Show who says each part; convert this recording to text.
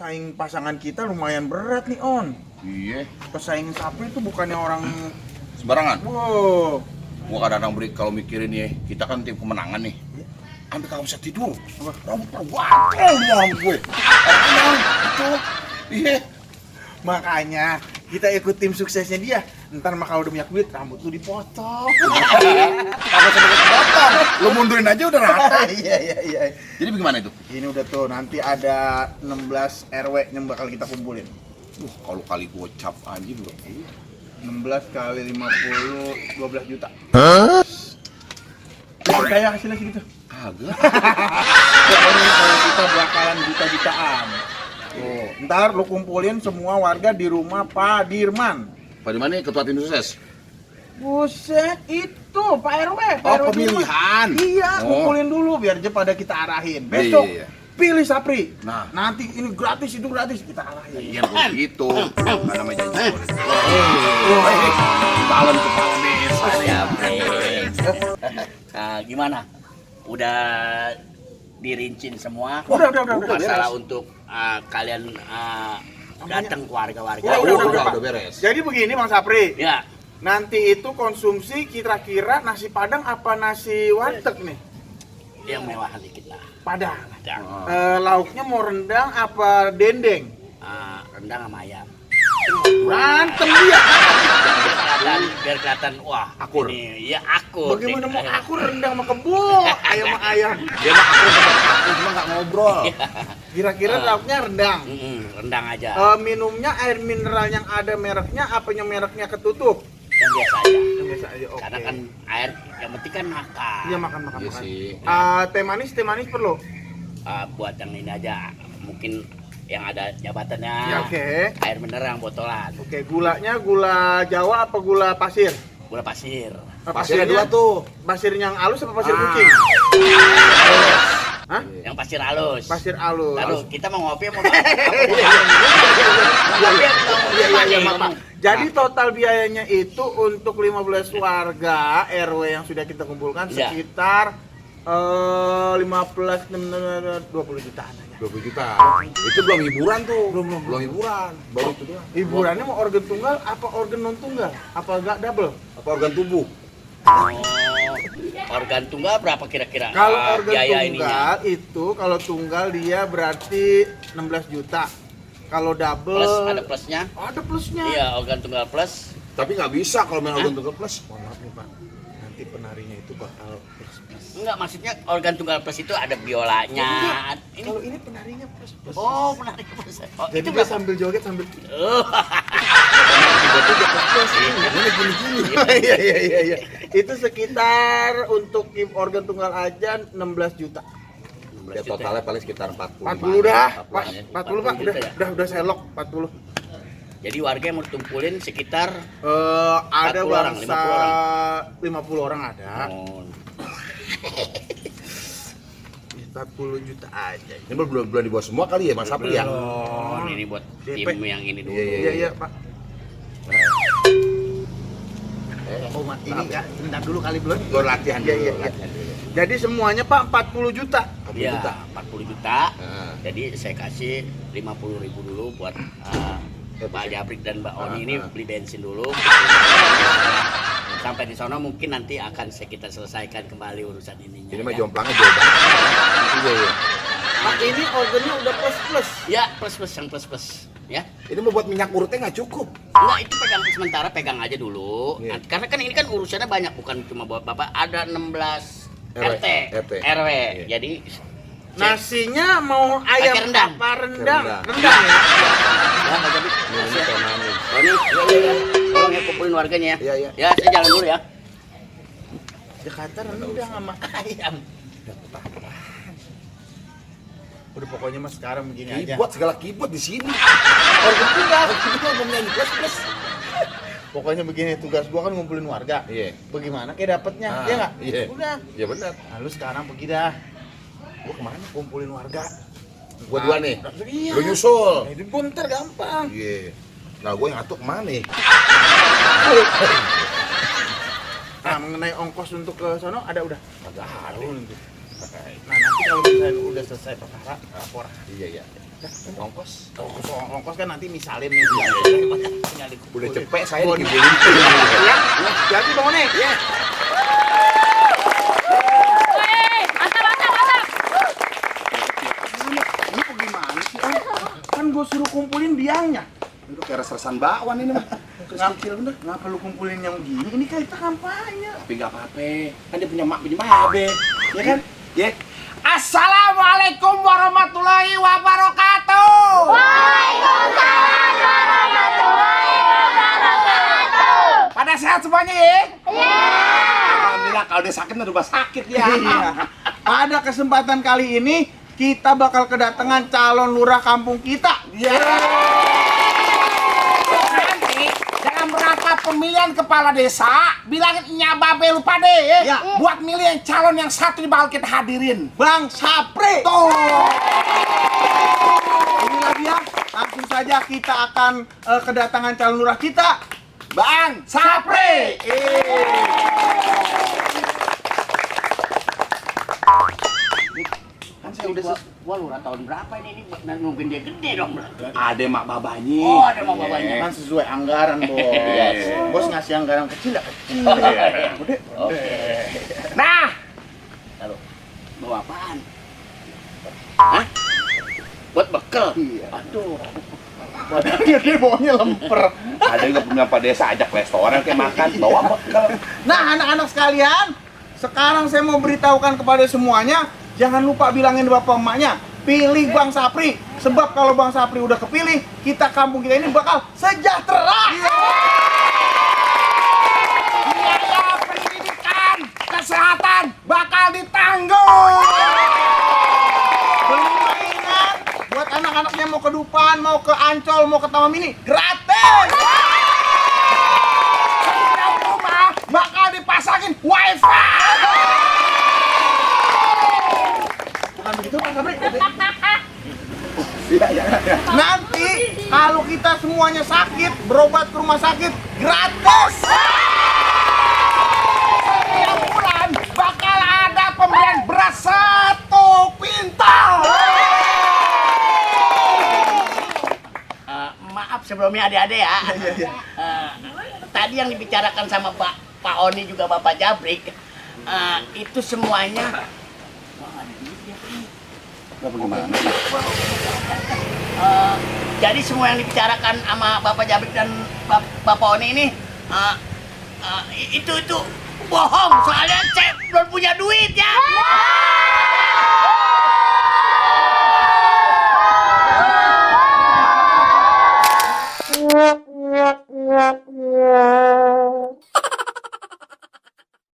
Speaker 1: saing pasangan kita lumayan berat nih, On.
Speaker 2: Iya.
Speaker 1: Pesaing Sapri itu bukannya orang
Speaker 2: Sembarangan.
Speaker 1: wow.
Speaker 2: Gua kadang-kadang beri kalau mikirin ya, kita kan tim kemenangan nih. Ambil kagak bisa tidur. Rambut perwatel doang gue. Itu. Iya.
Speaker 1: Makanya kita ikut tim suksesnya dia. Ntar mah kalau udah banyak duit, rambut lu dipotong.
Speaker 2: Kagak sampai potong. Lu mundurin aja udah rata.
Speaker 1: Iya.
Speaker 2: Jadi bagaimana itu?
Speaker 1: Ini udah tuh, nanti ada 16 RW yang bakal kita kumpulin.
Speaker 2: Kalau kali gocap aja bro.
Speaker 1: 16 kali 50, 12 juta. Kayak hasilnya segitu.
Speaker 2: Kagak.
Speaker 1: Pokoknya kalau kita bakalan juta-jutaan. Tuh, ntar lu kumpulin semua warga di rumah Pak Dirman.
Speaker 2: Pak di mana ketua tim sukses?
Speaker 1: Buset, itu Pak RW. Pak
Speaker 2: Oh,
Speaker 1: RW
Speaker 2: pemilihan.
Speaker 1: Dirman. Iya,
Speaker 2: Oh.
Speaker 1: kumpulin dulu biar aja pada kita arahin. Besok
Speaker 2: Iya.
Speaker 1: pilih Sapri.
Speaker 2: Nah.
Speaker 1: Nanti ini gratis, itu gratis, kita arahin.
Speaker 2: Iya begitu. Kan namanya janji politik. Calon kepala desa.
Speaker 3: Ya, nah, gimana? Udah dirincin semua?
Speaker 1: Udah.
Speaker 3: Masalah
Speaker 1: Beres.
Speaker 3: untuk kalian datang ke warga-warga.
Speaker 2: Udah beres.
Speaker 1: Jadi begini Bang Sapri.
Speaker 3: Ya,
Speaker 1: Nanti itu konsumsi kira-kira nasi Padang apa nasi warteg nih?
Speaker 3: yang mewahan dikit lah.
Speaker 1: Padang.
Speaker 3: Yang
Speaker 1: Lauknya mau rendang apa dendeng?
Speaker 3: rendang sama ayam.
Speaker 1: Berantem dia.
Speaker 3: Biar kelihatan, wah,
Speaker 2: Akur.
Speaker 3: Ini, ya akur.
Speaker 1: Bagaimana
Speaker 3: nih.
Speaker 1: mau aku rendang sama kebo, ayam sama ayam.
Speaker 2: Dia mah aku cuma nggak ngobrol.
Speaker 1: Kira-kira lauknya rendang.
Speaker 3: Rendang aja.
Speaker 1: Minumnya air mineral yang ada mereknya, apanya mereknya ketutup?
Speaker 3: Yang biasa aja.
Speaker 1: Yang biasa aja, oke.
Speaker 3: Karena kan air yang penting kan makan.
Speaker 1: Iya makan.
Speaker 2: Iya sih.
Speaker 1: Teh manis perlu?
Speaker 3: Buat yang ini aja, mungkin yang ada jabatannya.
Speaker 1: Ya, oke.
Speaker 3: Air mineral botolan.
Speaker 1: Oke, gulanya gula Jawa apa gula pasir?
Speaker 3: Gula pasir.
Speaker 2: Pasirnya dua tuh.
Speaker 1: Pasir yang halus apa pasir kucing? Hah?
Speaker 3: Yang pasir halus.
Speaker 1: Pasir halus.
Speaker 3: Lalu kita mau ngopi mau
Speaker 1: Iya, Pak. Jadi total biayanya itu untuk 15 warga RW yang sudah kita kumpulkan
Speaker 3: Iya.
Speaker 1: sekitar 15 20 jutaan aja.
Speaker 2: 20 juta. Itu belum hiburan tuh. Belum hiburan. Baru itu doang.
Speaker 1: Hiburannya mau organ tunggal apa organ non tunggal? Apa enggak double?
Speaker 2: Apa organ tubuh?
Speaker 3: organ tunggal berapa kira-kira?
Speaker 1: Kalau organ
Speaker 3: biaya
Speaker 1: tunggal itu kalau tunggal dia berarti 16 juta. Kalau double
Speaker 3: Plus, ada plusnya?
Speaker 1: ada plusnya.
Speaker 3: Iya, organ tunggal plus.
Speaker 2: Tapi nggak bisa kalau main organ tunggal plus.
Speaker 1: Mohon maaf nih Pak, nanti penarinya itu bakal plus.
Speaker 3: Enggak, maksudnya organ tunggal plus itu ada biolanya. Ini
Speaker 1: Kalau ini penarinya plus.
Speaker 3: oh, menarik plus. Oh,
Speaker 1: Jadi
Speaker 3: itu
Speaker 1: dia
Speaker 3: berapa?
Speaker 1: sambil joget sambil
Speaker 3: Oh.
Speaker 1: Iya. Itu sekitar untuk tim organ tunggal aja 16 juta.
Speaker 2: Ya totalnya paling sekitar 40.
Speaker 1: 40 dah. Pak, 40 Pak.
Speaker 3: 40 juta ya?
Speaker 1: Udah saya lock 40.
Speaker 3: Jadi warga yang mau ditumpulin sekitar
Speaker 1: Ada
Speaker 3: 40 orang,
Speaker 1: bangsa 50 orang ada.
Speaker 3: oh,
Speaker 1: 40 juta aja.
Speaker 2: Ini belum di bawah semua kali ya Mas Sapri ya?
Speaker 3: belum. Ini buat
Speaker 1: DP.
Speaker 3: tim yang ini dulu.
Speaker 1: Iya, Pak. Oh, Mak, ini ya, bentar dulu kali belum.
Speaker 2: Gue latihan dulu.
Speaker 1: Iya.
Speaker 2: Latihan dulu.
Speaker 1: Jadi semuanya Pak 40 juta.
Speaker 2: 40
Speaker 3: Iya,
Speaker 2: juta.
Speaker 3: 40 juta.
Speaker 2: Heeh.
Speaker 3: Jadi saya kasih 50.000 dulu buat Pak Jabrik dan Mbak Oni ini beli bensin dulu. Sampai di sana mungkin nanti akan kita selesaikan kembali urusan ininya.
Speaker 2: Ini mah
Speaker 3: ya.
Speaker 2: jomplangnya jauh banget. Iya.
Speaker 1: Pak, ini organnya udah plus.
Speaker 3: Ya, plus yang plus. Ya.
Speaker 2: Ini mau buat minyak urutnya nggak cukup.
Speaker 3: Enggak, itu sementara pegang aja dulu.
Speaker 2: Iya.
Speaker 3: Karena kan ini kan urusannya banyak, bukan cuma buat Bapak. Ada 16 RT,
Speaker 2: RT.
Speaker 3: RW.
Speaker 2: Iya.
Speaker 3: Jadi
Speaker 1: Nasinya mau ayam
Speaker 3: Pakai rendang.
Speaker 1: apa rendang?
Speaker 2: Rendang.
Speaker 1: Rendang ya.
Speaker 3: ya Pak Jabrik.
Speaker 2: Ini teh manis.
Speaker 3: Ini, iya. Tolong ya kumpulin warganya ya.
Speaker 2: Iya.
Speaker 3: Ya, saya jalan dulu ya.
Speaker 1: Jakarta rendang sama ayam. Udah pokoknya mas sekarang begini aja.
Speaker 2: Keyboard segala keyboard di sini.
Speaker 1: Organ tunggal.
Speaker 2: Itu kan pemain plus.
Speaker 1: Pokoknya begini, tugas gua kan ngumpulin warga.
Speaker 2: Iya.
Speaker 1: Bagaimana kayak dapetnya?
Speaker 2: Ah,
Speaker 1: Iya nggak?
Speaker 2: iya.
Speaker 1: Udah.
Speaker 2: Ya benar.
Speaker 1: Nah, lu sekarang pergi dah. Gua kemana? Kumpulin warga.
Speaker 2: Gua dua nih.
Speaker 1: Iya.
Speaker 2: Lu nyusul.
Speaker 1: Nah, itu bentar gampang.
Speaker 2: Iya. Nah, gue yang ngatur kemana nih?
Speaker 1: Nah, mengenai ongkos untuk ke sono ada udah.
Speaker 2: Agak
Speaker 1: Tahu
Speaker 2: hari.
Speaker 1: nanti. Nah nanti kalau misalnya udah selesai perkara lapor.
Speaker 2: Iya iya. Ongkos.
Speaker 1: Ongkos kan nanti misalin nih.
Speaker 2: Udah cepet saya
Speaker 1: Oh,
Speaker 2: dikibulin.
Speaker 1: Ya, hati Bang One.
Speaker 2: Iya.
Speaker 1: Ini gimana sih Om? Kan gue suruh kumpulin biangnya.
Speaker 2: Itu kayak resersan bakwan ini mah. Kecil bener.
Speaker 1: Ngapa lu kumpulin yang gini? Ini kan kita kampanye.
Speaker 2: Tapi nggak apa-apa. Kan dia punya mak punya babe. Ya kan? Ya.
Speaker 4: Assalamualaikum warahmatullahi wabarakatuh.
Speaker 5: Waalaikumsalam warahmatullahi wabarakatuh.
Speaker 4: Pada sehat semuanya ya?
Speaker 2: Alhamdulillah kalau dia sakit udah rumah sakit ya.
Speaker 1: Iya. Pada kesempatan kali ini kita bakal kedatangan calon lurah kampung kita.
Speaker 4: Nanti dalam rapat pemilihan kepala desa bilangin Nya Babe lupa deh ya.
Speaker 1: Ya.
Speaker 4: Buat milih yang calon yang satu yang bakal kita hadirin.
Speaker 1: Bang Sapri.
Speaker 4: Tuh.
Speaker 1: Inilah dia. Langsung saja kita akan kedatangan calon lurah kita, Bang Sapri.
Speaker 3: Kan saya udah gua lurah tahun berapa ini nungguin dia gede dong.
Speaker 2: Ada mak babanya.
Speaker 3: Oh, ada mak babanya.
Speaker 1: Kan sesuai anggaran, Bos.
Speaker 2: Iya.
Speaker 1: Bos ngasih anggaran kecil ya kecil. Gede.
Speaker 4: Nah,
Speaker 3: Lalu bawa apaan? Hah? Buat bekal.
Speaker 1: Iya.
Speaker 3: Aduh.
Speaker 1: Badannya dia bawanya lemper.
Speaker 2: Ada juga punya Pak Desa ajak restoran kayak makan, bawa bekal.
Speaker 1: Nah, anak-anak sekalian, sekarang saya mau beritahukan kepada semuanya, jangan lupa bilangin bapak emaknya, pilih Bang Sapri. Sebab kalau Bang Sapri udah kepilih, kita kampung kita ini bakal sejahtera.
Speaker 4: biaya pendidikan, kesehatan bakal ditanggung.
Speaker 1: Beli mainan buat anak-anaknya mau ke Dupan, mau ke Ancol, mau ke Taman Mini, gratis.
Speaker 4: Setiap rumah bakal dipasangin wifi.
Speaker 1: Bukan begitu Bang Sapri? Nanti kalau kita semuanya sakit, berobat ke rumah sakit, gratis.
Speaker 4: Setiap bulan bakal ada pemberian beras 1 kuintal.
Speaker 3: Maaf sebelumnya adik-adik ya. Tadi yang dibicarakan sama Pak Oni juga Bapak Jabrik, itu semuanya.
Speaker 2: Bagaimana?
Speaker 3: Jadi semua yang dibicarakan sama Bapak Jabrik dan Bapak Oni ini itu bohong, soalnya saya belum punya duit ya.